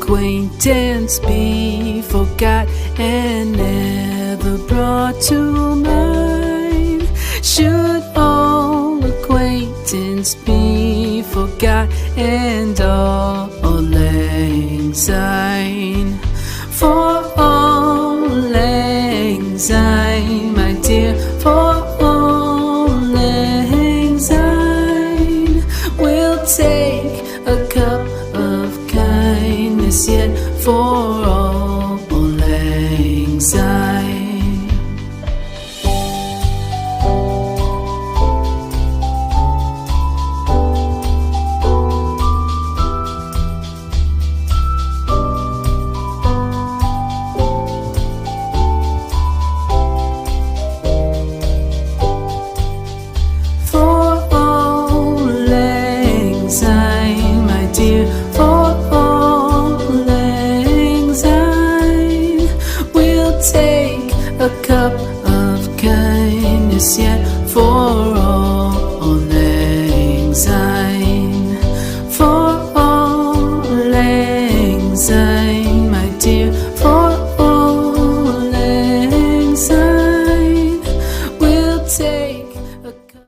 acquaintance be forgot and never brought to mind? Should all acquaintance be forgot and all lang syne? For all lang syne, my dear, for all lang syne, we'll take a cup of kindness yet for all lang syne. For all lang syne, my dear,